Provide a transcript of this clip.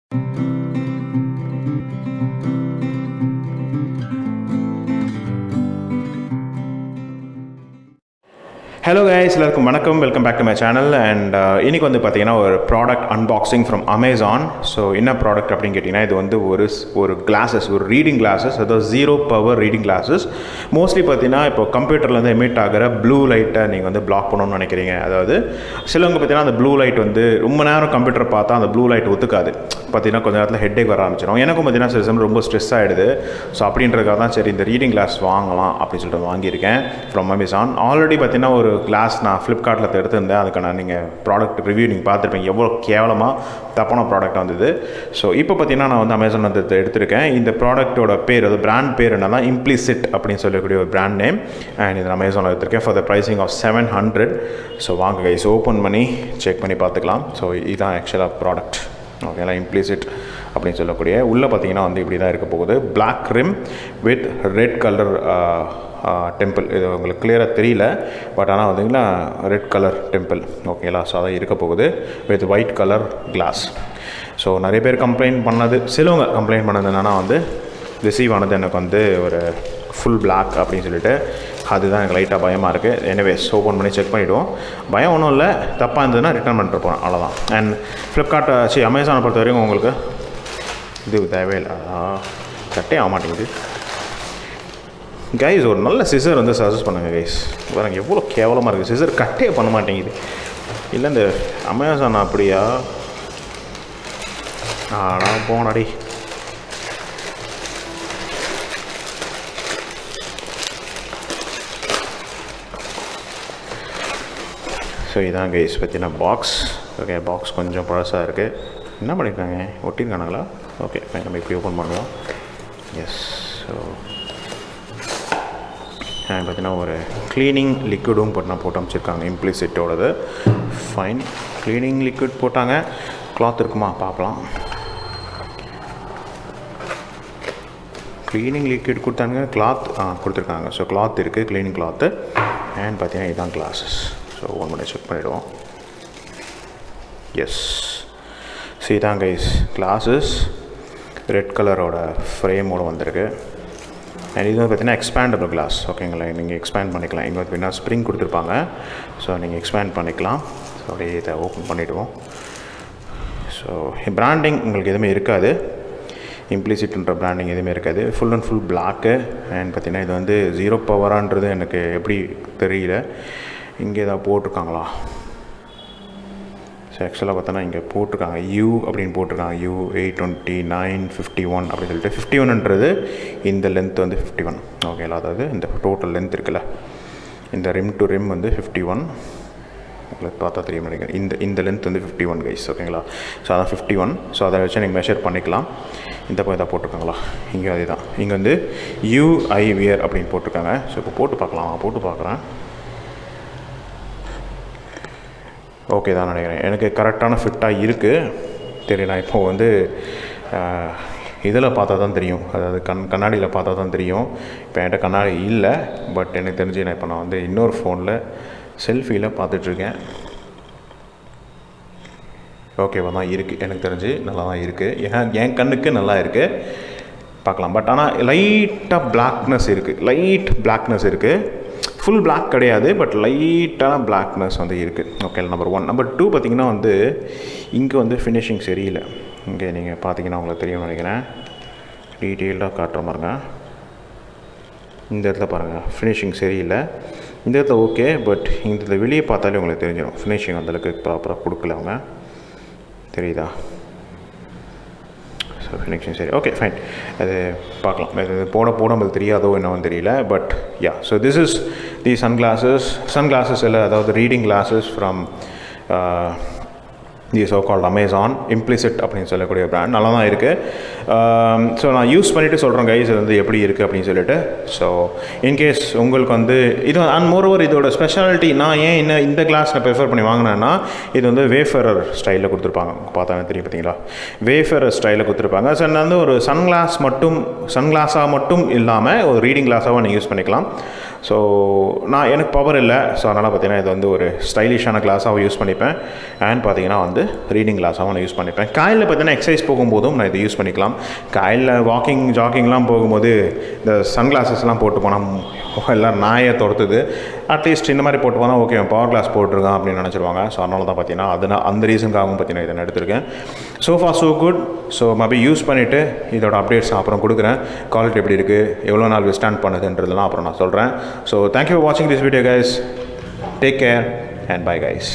Hello guys, எல்லாருக்கும் வணக்கம். Welcome back to my channel. And இன்றைக்கி வந்து பார்த்திங்கன்னா ஒரு product unboxing from Amazon. So என்ன ப்ராடக்ட் அப்படின்னு கேட்டிங்கன்னா, இது வந்து ஒரு கிளாஸஸ், ஒரு ரீடிங் கிளாஸஸ், அதாவது 0 பவர் ரீடிங் கிளாஸஸ். மோஸ்ட்லி பார்த்திங்கன்னா இப்போ கம்ப்யூட்டர்லேருந்து எமிட் ஆகிற ப்ளூ லைட்டை நீங்கள் வந்து பிளாக் பண்ணணும்னு நினைக்கிறீங்க. அதாவது சிலவங்க பார்த்திங்கன்னா அந்த ப்ளூ லைட் வந்து ரொம்ப நேரம் கம்ப்யூட்டர் பார்த்தா அந்த ப்ளூ லைட் ஒத்துக்காது. பார்த்திங்கன்னா கொஞ்சம் நேரத்தில் ஹெட்டேக் வர ஆரம்பிச்சிடும். எனக்கும் பார்த்திங்கன்னா சில சமயம் ரொம்ப ஸ்ட்ரெஸ் ஆகிடுது. ஸோ அப்படின்றதுக்காக தான் சரி இந்த ரீடிங் கிளாஸ் வாங்கலாம் அப்படின்னு சொல்லிட்டு வாங்கியிருக்கேன் ஃப்ரம் அமேசான். ஆல்ரெடி பார்த்திங்கன்னா ஒரு கிளாஸ் நான் ஃப்ளிப்கார்ட்டில் எடுத்திருந்தேன். அதுக்கான நீங்கள் ப்ராடக்ட் ரிவ்யூ நீங்கள் பார்த்துருப்பீங்க, எவ்வளோ கேவலமாக தப்பான ப்ராடக்ட் வந்தது. ஸோ இப்போ பார்த்தீங்கன்னா நான் வந்து அமேசான் வந்து எடுத்திருக்கேன். இந்த ப்ராடக்ட்டோட பேர், அது பிராண்ட் பேர் என்னன்னா இம்ப்ளிசிட் அப்படின்னு சொல்லக்கூடிய ஒரு பிராண்ட் நேம். அண்ட் இது அமேசானில் எடுத்திருக்கேன் for the pricing of 700. So வாங்க கைஸ், ஓப்பன் பண்ணி செக் பண்ணி பார்த்துக்கலாம். ஸோ இதுதான் ஆக்சுவலாக ப்ராடக்ட். ஓகேங்களா, இம்ப்ளிசிட் அப்படின்னு சொல்லக்கூடிய உள்ளே பார்த்தீங்கன்னா வந்து இப்படி தான் இருக்க போகுது. Black rim with red colour temple. இது உங்களுக்கு கிளியராக தெரியல, பட் ஆனால் வந்தீங்கன்னா ரெட் கலர் டெம்பிள். ஓகேங்களா, ஸோ அதான் இருக்க போகுது with white colour glass. So நிறைய பேர் கம்ப்ளைண்ட் பண்ணது, சிலவங்க கம்ப்ளைண்ட் பண்ணது என்னென்னா வந்து ரிசீவ் ஆனது எனக்கு வந்து ஒரு ஃபுல் பிளாக் அப்படின்னு சொல்லிட்டு, அதுதான் எனக்கு லைட்டாக பயமாக இருக்குது. எனிவேஸ் ஓப்பன் பண்ணி செக் பண்ணிவிடுவோம். பயம் ஒன்றும் இல்லை, தப்பாக இருந்ததுன்னா ரிட்டர்ன் பண்ணிட்டு போகிறோம், அவ்வளோதான். அண்ட் ஃப்ளிப்கார்ட்டை அமேசானை பொறுத்த வரைக்கும் உங்களுக்கு இது தேவையில்லை, கட்டே ஆக மாட்டேங்குது கைஸ். ஒரு நல்ல சிசர் வந்து சஜஸ்ட் பண்ணுங்கள் கைஸ். பாருங்கள் எவ்வளோ கேவலமாக இருக்குது, சிசர் கட்டே பண்ண மாட்டேங்குது. இல்லை இந்த அமேசான் அப்படியா? நான் போனடி. ஸோ இதான் கைஸ் பார்த்தீங்கன்னா பாக்ஸ். ஓகே, பாக்ஸ் கொஞ்சம் பழசாக இருக்குது. என்ன பண்ணியிருக்காங்க, ஒட்டியிருக்கானுங்களா? ஓகே, நம்ம இப்படி ஓப்பன் பண்ணுவோம். எஸ். ஸோ பார்த்தீங்கன்னா ஒரு க்ளீனிங் லிக்விடும் போட்டு அமைச்சிருக்காங்க இம்ப்ளிசிட்டோடது. ஃபைன், க்ளீனிங் லிக்விட் போட்டாங்க. கிளாத் இருக்குமா பார்க்கலாம். க்ளீனிங் லிக்விட் கொடுத்தாங்க, கிளாத் கொடுத்துருக்காங்க. ஸோ கிளாத் இருக்குது, க்ளீனிங் கிளாத்து. அண்ட் பார்த்தீங்கன்னா இதுதான் classes. So one minute check பண்ணிவிடுவோம். எஸ், ஸோ இதான் கைஸ் கிளாஸஸ். ரெட் கலரோட ஃப்ரேமோடு வந்திருக்கு. அண்ட் இது வந்து பார்த்தீங்கன்னா எக்ஸ்பேண்டபிள் கிளாஸ். ஓகேங்களா, நீங்கள் எக்ஸ்பேண்ட் பண்ணிக்கலாம். இங்கே பார்த்தீங்கன்னா ஸ்ப்ரிங் கொடுத்துருப்பாங்க. ஸோ நீங்கள் எக்ஸ்பேண்ட் பண்ணிக்கலாம். ஸோ அப்படியே இதை ஓப்பன் பண்ணிவிடுவோம். ஸோ பிராண்டிங் உங்களுக்கு எதுவுமே இருக்காது, இம்ப்ளிசிட்ன்ற பிராண்டிங் எதுவுமே இருக்காது. Full and full block. And பார்த்தீங்கன்னா இது வந்து 0 பவரான்றது எனக்கு எப்படி தெரியல. இங்கே ஏதாவது போட்டிருக்காங்களா? ஸோ ஆக்சுவலாக பார்த்தோன்னா இங்கே போட்டிருக்காங்க U அப்படின்னு போட்டிருக்காங்க. U82951 அப்படின்னு சொல்லிட்டு 51ன்றது இந்த லென்த் வந்து 51. ஓகேங்களா, அதாவது இந்த டோட்டல் லென்த் இருக்குல்ல, இந்த ரிம் டு ரிம் வந்து 51. உங்களுக்கு பார்த்தா தெரியும் நினைக்கிறேன். இந்த லென்த் வந்து 51 கைஸ். ஓகேங்களா, ஸோ அதான் 51. ஸோ அதை வச்சு நீங்கள் மெஷர் பண்ணிக்கலாம். இந்த போய் இதாக போட்டிருக்காங்களா? இங்கே அதே தான். இங்கே வந்து UI வியர் அப்படின்னு போட்டிருக்காங்க. ஸோ இப்போ போட்டு பார்க்கலாம். போட்டு பார்க்குறேன். ஓகே தான் நினைக்கிறேன். எனக்கு கரெக்டான ஃபிட்டாக இருக்குது. தெரியல, இப்போது வந்து இதில் பார்த்தா தான் தெரியும், அதாவது கண்ணாடியில் பார்த்தா தான் தெரியும். இப்போ என்கிட்ட கண்ணாடி இல்லை, பட் எனக்கு தெரிஞ்சு நான் இப்போ வந்து இன்னொரு ஃபோனில் செல்ஃபியில் பார்த்துட்ருக்கேன். ஓகேவா தான் இருக்குது, எனக்கு தெரிஞ்சு நல்லா தான் இருக்குது. என் கண்ணுக்கு நல்லா இருக்குது, பார்க்கலாம். பட் ஆனால் லைட்டாக பிளாக்னஸ் இருக்குது, லைட் பிளாக்னஸ் இருக்குது. ஃபுல் பிளாக் கிடையாது, பட் லைட்டான பிளாக்னஸ் வந்து இருக்குது. Okay, number 1. நம்பர் 2 பார்த்திங்கன்னா வந்து இங்கே வந்து ஃபினிஷிங் சரியில்லை. இங்கே நீங்கள் பார்த்தீங்கன்னா உங்களுக்கு தெரியும்னு நினைக்கிறேன். டீட்டெயில்டாக காட்டுற மாதிரிங்க. இந்த இடத்துல பாருங்கள், ஃபினிஷிங் சரியில்லை. இந்த இடத்துல ஓகே, பட் இந்த வெளியே பார்த்தாலே உங்களுக்கு தெரிஞ்சிடும் ஃபினிஷிங் அந்தளவுக்கு ப்ராப்பராக கொடுக்கல அவங்க. தெரியுதா? ஸோ ஃபினிஷிங் சரி, ஓகே ஃபைன். அது பார்க்கலாம். இது போட நமக்கு தெரியாதோ என்னன்னு தெரியல. But yeah, so this is the sunglasses இல்லை, அதாவது reading classes from the so called Amazon. Implicit அப்படின்னு சொல்லக்கூடிய பிராண்ட் நல்லா தான் இருக்குது. ஸோ நான் யூஸ் பண்ணிவிட்டு சொல்கிறேன் கைஸ் இது வந்து எப்படி இருக்குது அப்படின்னு சொல்லிட்டு. ஸோ இன்கேஸ் உங்களுக்கு வந்து இது அண்ட் மோரோவர் இதோட ஸ்பெஷாலிட்டி, நான் ஏன் இந்த கிளாஸ் நான் ப்ரிஃபர் பண்ணி வாங்கினேன்னா, இது வந்து வேஃபரர் ஸ்டைலில் கொடுத்துருப்பாங்க. பார்த்தா தெரியும் பார்த்தீங்களா, வேஃபரர் ஸ்டைலில் கொடுத்துருப்பாங்க. ஸோ வந்து ஒரு சன்கிளாஸாக மட்டும் இல்லாமல் ஒரு ரீடிங் கிளாஸாகவும் நீங்கள் யூஸ் பண்ணிக்கலாம். ஸோ நான் எனக்கு பவர் இல்லை, ஸோ அதனால் பார்த்தீங்கன்னா இது வந்து ஒரு ஸ்டைலிஷான கிளாஸாகவும் யூஸ் பண்ணிப்பேன். அண்ட் பார்த்தீங்கன்னா வந்து ரீடிங் கிளாஸாகவும் நான் யூஸ் பண்ணிப்பேன். காலையில் பார்த்தீங்கன்னா எக்ஸசைஸ் போகும்போதும் நான் இதை யூஸ் பண்ணிக்கலாம். காலையில் ஜாக்கிங்லாம் போகும்போது இந்த சன்கிளாஸஸ்லாம் போட்டு போனால் எல்லோரும் நாயை துரத்துது. அட்லீஸ்ட் இந்த மாதிரி போட்டு போனால் ஓகே பவர் கிளாஸ் போட்டிருக்கான் அப்படின்னு நினச்சிருவாங்க. ஸோ அதனால தான் பார்த்தீங்கன்னா அந்த ரீசனுக்காகவும் பார்த்தீங்கன்னா இதை நான் எடுத்திருக்கேன். So for so good. So maybe use பண்ணிவிட்டு இதோட அப்டேட்ஸ் அப்புறம் கொடுக்குறேன். குவாலிட்டி எப்படி இருக்குது, எவ்வளோ நாள் விஸ்டாண்ட் பண்ணுதுன்றதுலாம் அப்புறம் நான் சொல்கிறேன். ஸோ தேங்க்யூ ஃபார் வாட்சிங் this video guys. Take care and bye guys.